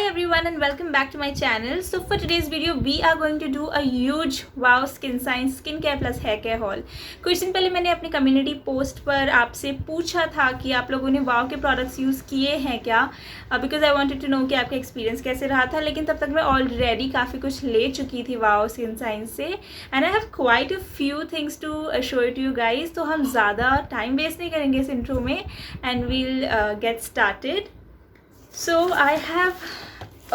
everyone and welcome back to my channel. So for today's video we are going to do a huge wow skin science skincare plus hair care haul. कुछ दिन पहले मैंने अपनी community post पर आपसे पूछा था कि आप लोगों ने वाव के प्रोडक्ट्स यूज़ किए हैं क्या, because I wanted to know कि आपका एक्सपीरियंस कैसे रहा था. लेकिन तब तक मैं ऑलरेडी काफ़ी कुछ ले चुकी थी वाव स्किन साइंस से and I have quite a few things to show it you guys. तो हम ज़्यादा टाइम वेस्ट नहीं करेंगे इस इंट्रो में and we'll get started. So I have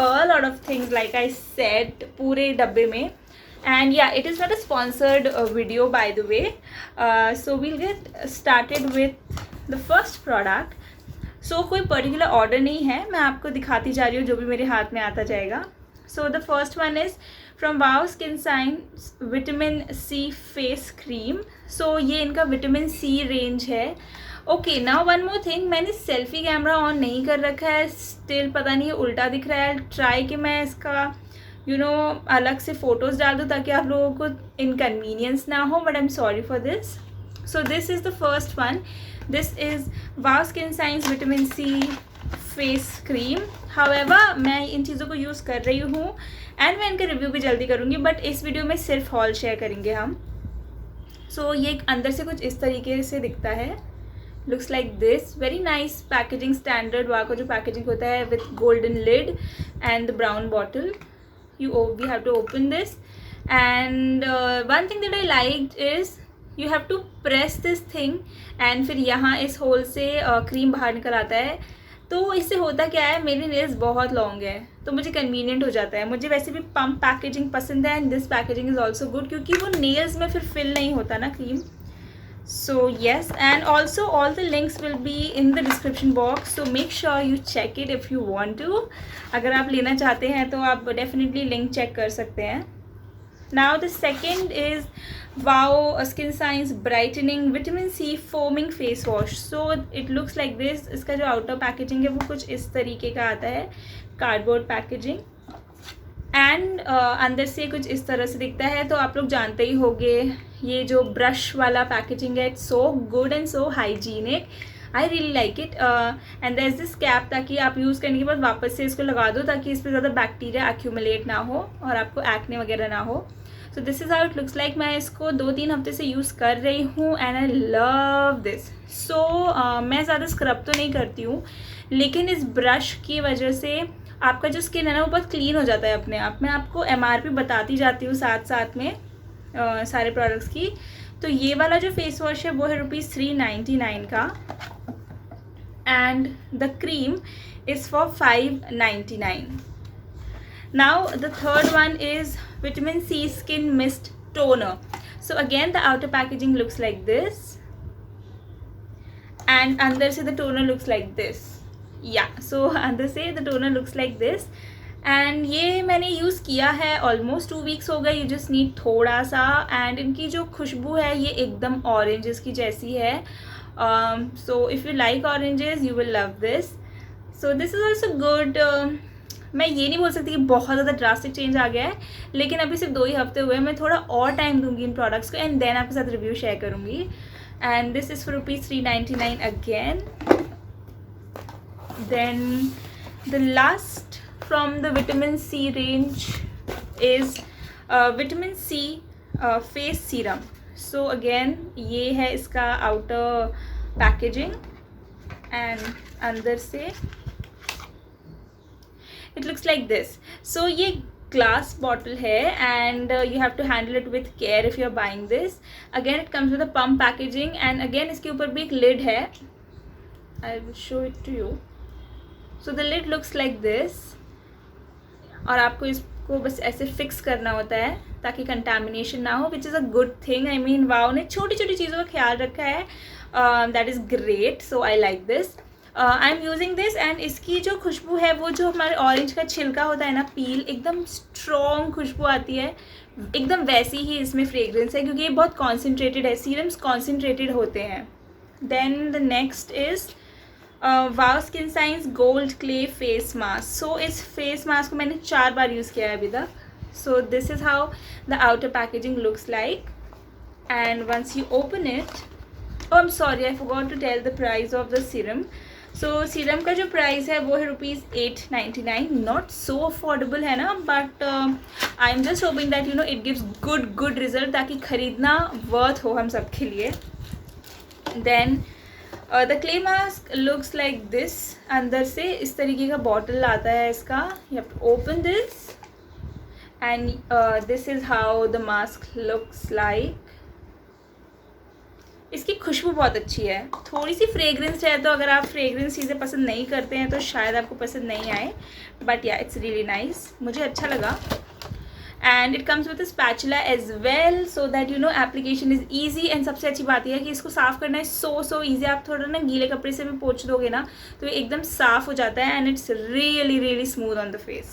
a lot of things like I said पूरे डब्बे में and yeah it is not a sponsored video by the way. So we'll get started with the first product. So कोई particular order नहीं है, मैं आपको दिखाती जा रही हूँ जो भी मेरे हाथ में आता जाएगा. So the first one is from Wow Skin Science Vitamin C Face Cream. So ये इनका Vitamin C range है. Okay now one more thing, मैंने सेल्फी कैमरा ऑन नहीं कर रखा है, स्टिल पता नहीं उल्टा दिख रहा है. ट्राई कि मैं इसका अलग से फ़ोटोज़ डाल दूँ ताकि आप लोगों को इनकन्वीनियंस ना हो, but I am sorry for this. So this is the first one. This is wow skin science vitamin C face cream. However मैं इन चीज़ों को यूज़ कर रही हूँ एंड मैं इनका रिव्यू भी जल्दी करूँगी, बट इस वीडियो में सिर्फ हॉल शेयर करेंगे हम. सो ये अंदर से कुछ इस तरीके से दिखता है. Looks like this. Very nice packaging, standard वाव का जो पैकेजिंग होता है with golden lid and the brown bottle. We have to open this and one thing that I liked is you have to press this thing and फिर यहाँ इस whole से cream बाहर निकल आता है. तो इससे होता क्या है, मेरे नेल्स बहुत लॉन्ग है तो मुझे कन्वीनियंट हो जाता है. मुझे वैसे भी पम्प पैकेजिंग पसंद है and this packaging is also good क्योंकि वो नेल्स में फिर फिल नहीं होता ना cream. So yes, and also all the links will be in the description box, so make sure you check it if you want to. अगर आप लेना चाहते हैं तो आप definitely link check कर सकते हैं. Now the second is Wow Skin Science Brightening Vitamin C Foaming Face Wash. So it looks like this. इसका जो outer packaging है वो कुछ इस तरीके का आता है, cardboard packaging. एंड अंदर से कुछ इस तरह से दिखता है. तो आप लोग जानते ही होंगे ये जो ब्रश वाला पैकेजिंग है, it's so good and so hygienic. I really like it. And there is this cap ताकि आप यूज़ करने के बाद वापस से इसको लगा दो ताकि इस पर ज़्यादा बैक्टीरिया एक्यूमुलेट ना हो और आपको एक्ने वगैरह ना हो. सो this is how it looks like. मैं इसको 2-3 हफ्ते से यूज़ कर रही हूँ एंड आई लव दिस. सो मैं ज़्यादा स्क्रब तो नहीं करती हूँ लेकिन इस ब्रश की वजह से आपका जो स्किन है ना वो बहुत क्लीन हो जाता है अपने आप. मैं आपको MRP बताती जाती हूँ साथ साथ में सारे प्रोडक्ट्स की. तो ये वाला जो फेस वॉश है वो है ₹399 का and the cream is for $599. Now the third one is vitamin C skin mist toner. So again the outer packaging looks like this and अंदर से the toner looks like this. So अंदर से the toner looks like this and ये मैंने use किया है almost 2 weeks हो गए. यू जस्ट नीड थोड़ा सा. एंड इनकी जो खुशबू है ये एकदम ऑरेंजेस की जैसी है. So if you like oranges you will love this. So this is also good. मैं ये नहीं बोल सकती कि बहुत ज़्यादा ड्रास्टिक चेंज आ गया है लेकिन अभी सिर्फ 2 ही हफ्ते हुए. मैं थोड़ा और टाइम दूंगी इन प्रोडक्ट्स को एंड देन आपके साथ रिव्यू शेयर करूँगी. And this is for ₹399 again. Then the last from the vitamin C range is vitamin C face serum. So again ये है इसका outer packaging and अंदर से it looks like this. So ये glass bottle है and you have to handle it with care if you are buying this. Again it comes with a pump packaging and again इसके ऊपर भी एक lid है. I will show it to you. So the lid looks like this और आपको इसको बस ऐसे फिक्स करना होता है ताकि कंटामिनेशन ना हो, which is a good thing. I mean वाव ने छोटी छोटी चीज़ों का ख्याल रखा है. That is great. So I like this. I am using this and इसकी जो खुशबू है वो जो हमारे ऑरेंज का छिलका होता है ना पील, एकदम स्ट्रॉन्ग खुशबू आती है. एकदम वैसी ही इसमें फ्रेग्रेंस है क्योंकि ये बहुत कॉन्सेंट्रेटेड है. सीरम्स कॉन्सेंट्रेटेड होते हैं. Then the next is wow skin science gold clay face mask. So इस फेस मास्क को मैंने 4 बार यूज़ किया है अभी तक. So this is how the outer packaging looks like and once you open it, oh I'm sorry I forgot to tell the price of the serum. So serum का जो price है वो है ₹899. नॉट सो अफोर्डेबल है ना, but I am just hoping that you know it gives good result, ताकि ख़रीदना worth हो हम सब के लिए. Then the clay mask looks like this. अंदर से इस तरीके का बॉटल आता है इसका. You have to open this and this is how the mask looks like. इसकी खुशबू बहुत अच्छी है. थोड़ी सी फ्रेगरेंस है, तो अगर आप फ्रेगरेंस चीज़ें पसंद नहीं करते हैं तो शायद आपको पसंद नहीं आए, बट या इट्स रियली नाइस. मुझे अच्छा लगा. And it comes with a spatula as well, so that you know application is easy. एंड सबसे अच्छी बात यह है कि इसको साफ़ करना है सो ईजी. आप थोड़ा ना गीले कपड़े से भी पोंछ दोगे ना तो एकदम साफ़ हो जाता है. And it's really smooth on the face.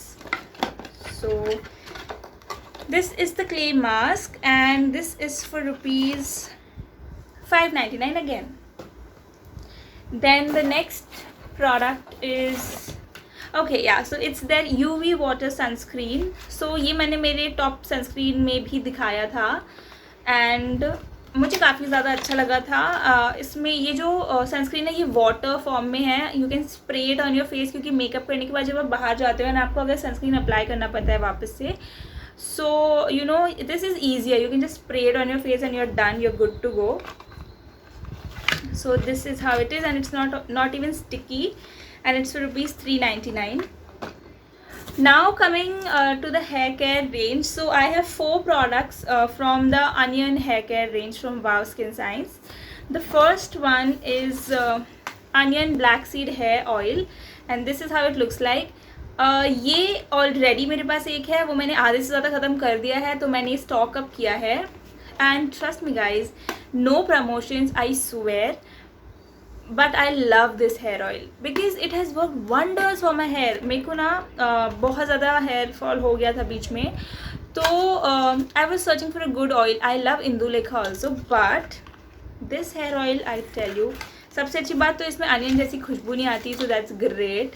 So this is the clay mask and this is for ₹599 again. Then the next product is so it's their UV water sunscreen. So ये मैंने मेरे टॉप सनस्क्रीन में भी दिखाया था and मुझे काफ़ी ज़्यादा अच्छा लगा था. इसमें ये जो सनस्क्रीन है ये वाटर फॉर्म में है. You can spray it on your face, क्योंकि मेकअप करने के बाद जब आप बाहर जाते हो एंड आपको अगर सनस्क्रीन अप्लाई करना पड़ता है वापस से, so you know this is easier. You can just spray it on your face and you're done, you're good to go. So this is how it is, and it's not even sticky, and it's for ₹399. Now coming to the hair care range. So I have 4 products from the Onion hair care range from Wow Skin Science. The first one is Onion black seed hair oil, and this is how it looks like. ये already मेरे पास एक है, वो मैंने आधे से ज़्यादा ख़त्म कर दिया है, तो मैंने स्टॉक अप किया है. And trust me guys, no promotions, I swear, but I love this hair oil because it has work wonders for my hair. मेरे को ना बहुत ज़्यादा हेयर फॉल हो गया था बीच में, तो I was searching for a good oil. I love Indulekha also, but this hair oil I tell you, सबसे अच्छी बात तो इसमें अनियन जैसी खुशबू नहीं आती, सो दैट्स ग्रेट.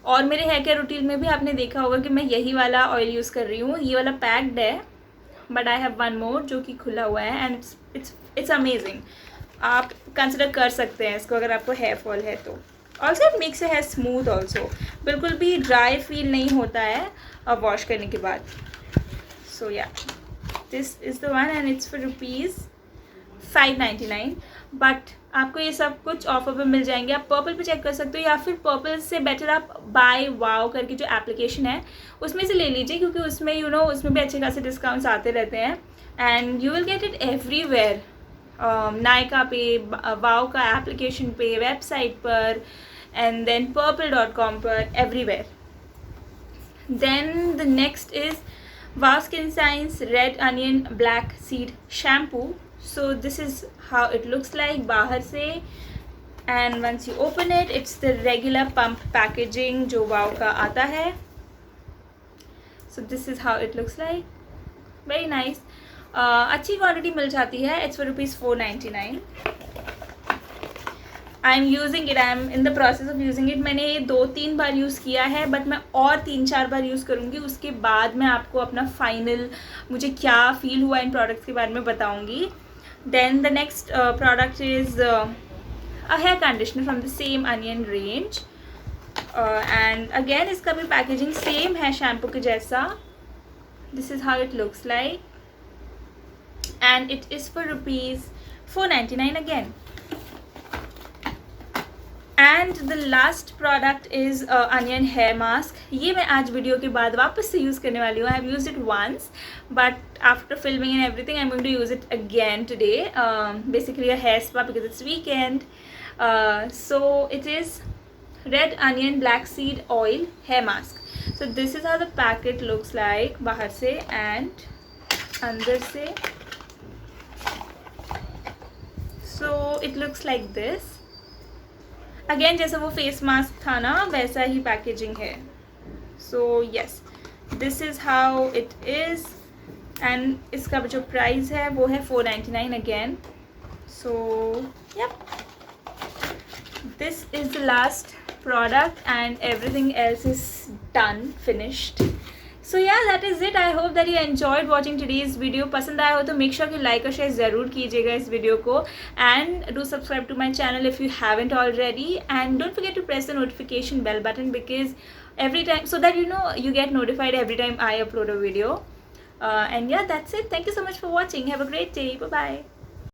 और मेरे हेयर केयर रूटीन में भी आपने देखा होगा कि मैं यही वाला ऑयल यूज़ कर रही हूँ. ये वाला पैक्ड है, but I have one more जो कि खुला हुआ है, एंड इट्स अमेजिंग. आप कंसिडर कर सकते हैं इसको अगर आपको हेयर फॉल है तो. Also it makes hair smooth also, बिल्कुल भी ड्राई फील नहीं होता है अब वॉश करने के बाद. सो या this is the one and it's for ₹599. But आपको ये सब कुछ ऑफर पे मिल जाएंगे. आप पर्पल पे चेक कर सकते हो, या फिर पर्पल से बेटर आप बाय वाओ करके जो एप्लीकेशन है उसमें से ले लीजिए, क्योंकि उसमें यू नो उसमें भी अच्छे खासे डिस्काउंट्स आते रहते हैं. And you will get it everywhere, Nykaa पे, वाओ का एप्लीकेशन पे, वेबसाइट पर, एंड देन purple.com पर, everywhere. Then the next is wow skin science red onion black seed shampoo. So this is how it looks like बाहर से, and once you open it, it's the regular pump packaging जो wow का आता है. So this is how it looks like, very nice. अच्छी quantity मिल जाती है. It's for ₹499. I am using it, I am in the process of using it. मैंने ये 2-3 बार use किया है, बट मैं और 3-4 बार यूज़ करूँगी. उसके बाद मैं आपको अपना फाइनल मुझे क्या फ़ील हुआ इन प्रोडक्ट्स के बारे में बताऊँगी. Then the next product is a hair conditioner from the same Onion range, and again इसका भी पैकेजिंग सेम है शैम्पू के जैसा. This is how it looks like, and it is for ₹499 again. And the last product is onion hair mask. ये मैं आज video के बाद वापस से यूज़ करने वाली हूँ. I have used it once, but after filming and everything I am going to use it again today. Basically a hair spa because it's weekend. So it is red onion black seed oil hair mask. So this is how the packet looks like बाहर से and अंदर से. So it looks like this. Again जैसा वो face mask था ना वैसा ही पैकेजिंग है. So yes, this is how it is, and इसका जो प्राइस है वो है $499 again. So yup, this is the last product and everything else is done, finished. So yeah that is it. I hope that you enjoyed watching today's video. पसंद आया हो तो make sure कि लाइक और share ज़रूर कीजिएगा इस video को. And do subscribe to my channel if you haven't already. And don't forget to press the notification bell button because every time, so that you get notified every time I upload a video. And yeah, that's it. Thank you so much for watching. Have a great day. Bye bye.